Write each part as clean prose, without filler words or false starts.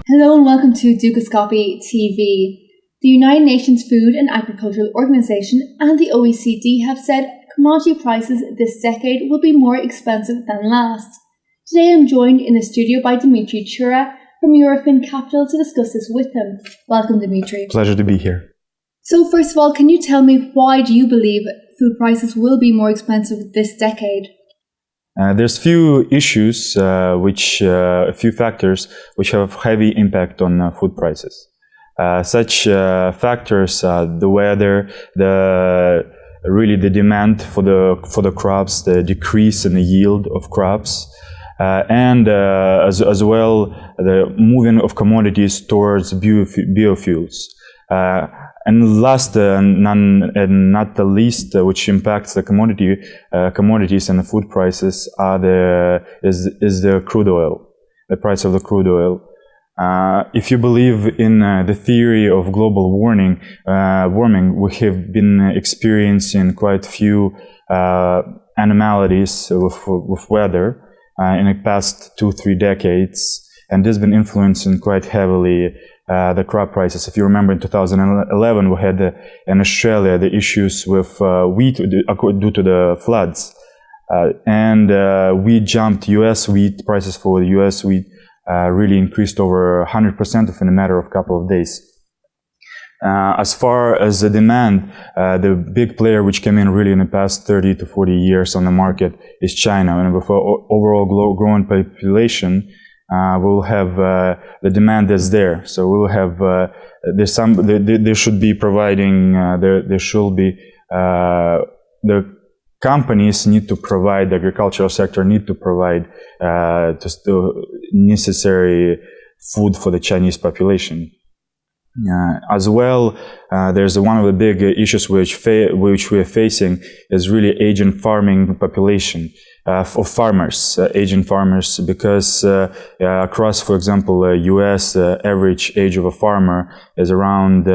Hello and welcome to Dukascopy TV. The United Nations Food and Agricultural Organization and the OECD have said commodity prices this decade will be more expensive than last. Today I'm joined in the studio by Dmitry Chura from Eurofin Capital to discuss this with him. Welcome, Dmitry. Pleasure to be here. So first of all, can you tell me why do you believe food prices will be more expensive this decade? There's few issues, a few factors which have heavy impact on food prices. Such factors are the weather, the demand for the crops, the decrease in the yield of crops, and as well the moving of commodities towards biofuels. And last, and not the least, which impacts the commodities and the food prices, is the crude oil, the price of the crude oil. If you believe in the theory of global warming, we have been experiencing quite few anomalies with weather in the past 2-3 decades, and this has been influencing quite heavily the crop prices. If you remember, in 2011, we had in Australia the issues with wheat due to the floods, and wheat jumped. U.S. wheat prices for the U.S. wheat really increased over 100% within a matter of a couple of days. As far as the demand, the big player which came in really in the past 30 to 40 years on the market is China, and with overall growing population, we'll have the demand is there. So we'll have they should be providing. The companies need to provide. The agricultural sector need to provide just the necessary food for the Chinese population. As well, there's one of the big issues which we are facing is really aging farming population. Of farmers, aging farmers, because across, for example, U.S., average age of a farmer is around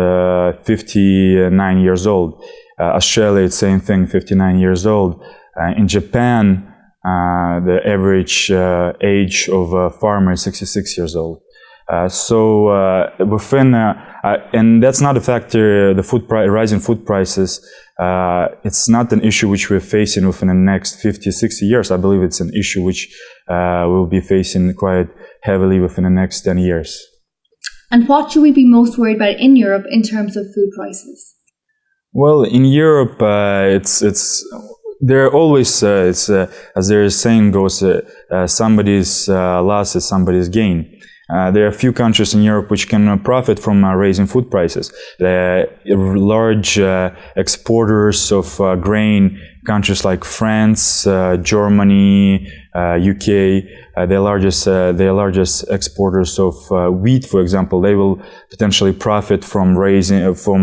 59 years old. Australia, it's same thing, 59 years old. In Japan, the average age of a farmer is 66 years old. And that's not a factor, rising food prices. It's not an issue which we're facing within the next 50, 60 years. I believe it's an issue which we'll be facing quite heavily within the next 10 years. And what should we be most worried about in Europe in terms of food prices? Well, in Europe, there are always, as their saying goes, somebody's loss is somebody's gain. There are a few countries in Europe which can profit from raising food prices. Large exporters of grain, countries like France, Germany, UK, they're largest exporters of wheat, for example. They will potentially profit from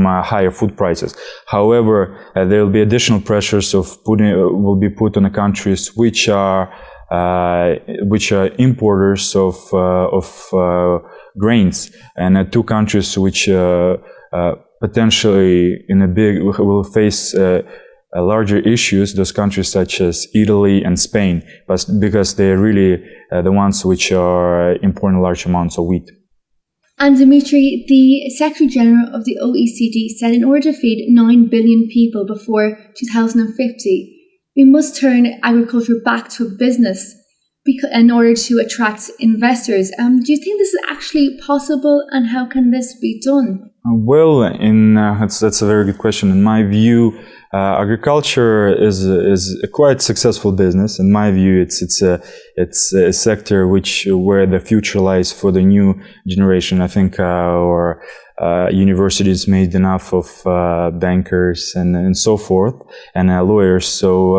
higher food prices. However, there will be additional pressures will be put on the countries which are importers of grains, and two countries which potentially will face larger issues. Those countries such as Italy and Spain, because they're really the ones which are importing large amounts of wheat. And Dmitry, the Secretary General of the OECD said in order to feed 9 billion people before 2050, we must turn agriculture back to a business in order to attract investors. Do you think this is actually possible, and how can this be done? Well, that's a very good question. In my view, agriculture is a quite successful business. In my view, it's a sector where the future lies for the new generation. I think our universities made enough of bankers and so forth, and lawyers. So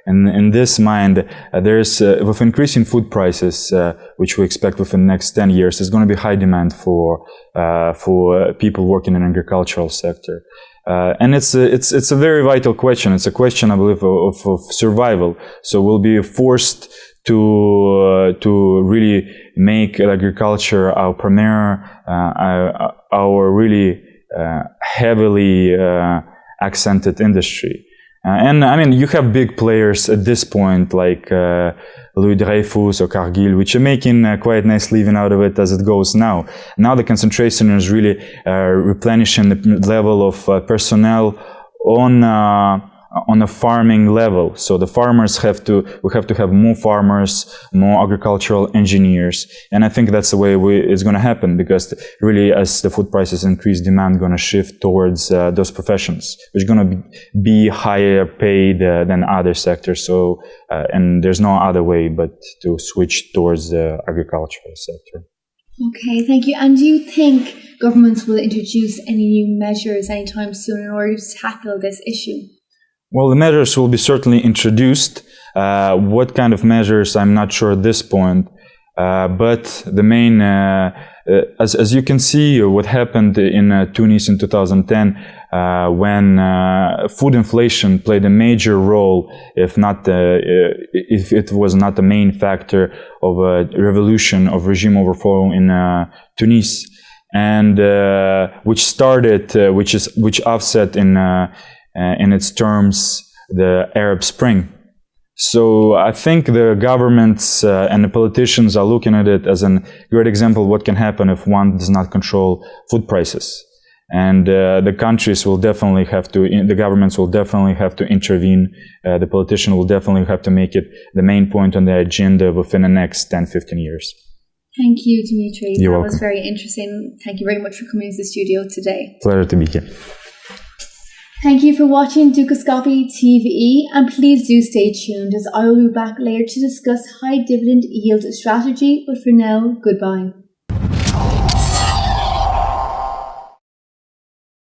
in this mind, there's with increasing food prices, which we expect within the next 10 years, there's going to be high demand for people working in the agricultural sector. And it's a very vital question. It's a question, I believe, of survival. So we'll be forced to really make agriculture our premier, our really heavily accented industry. And I mean, you have big players at this point, like Louis Dreyfus or Cargill, which are making quite nice living out of it as it goes now. Now the concentration is really replenishing the level of personnel on a farming level. So the farmers we have to have more farmers, more agricultural engineers. And I think that's the way it's going to happen, because really as the food prices increase, demand going to shift towards those professions, which are going to be higher paid than other sectors. So, and there's no other way but to switch towards the agricultural sector. Okay, thank you. And do you think governments will introduce any new measures anytime soon in order to tackle this issue? Well, the measures will be certainly introduced. What kind of measures, I'm not sure at this point. But the main, as you can see, what happened in Tunis in 2010, when food inflation played a major role, if it was not the main factor of a revolution of regime overthrow in Tunis, and which offset in its terms the Arab Spring. So I think the governments and the politicians are looking at it as a great example of what can happen if one does not control food prices. And the countries will definitely have to, the governments will definitely have to intervene. The politician will definitely have to make it the main point on the agenda within the next 10, 15 years. Thank you, Dmitry. You're welcome. That was very interesting. Thank you very much for coming to the studio today. Pleasure to be here. Thank you for watching Dukascopy TV, and please do stay tuned as I will be back later to discuss high dividend yield strategy, but for now, goodbye.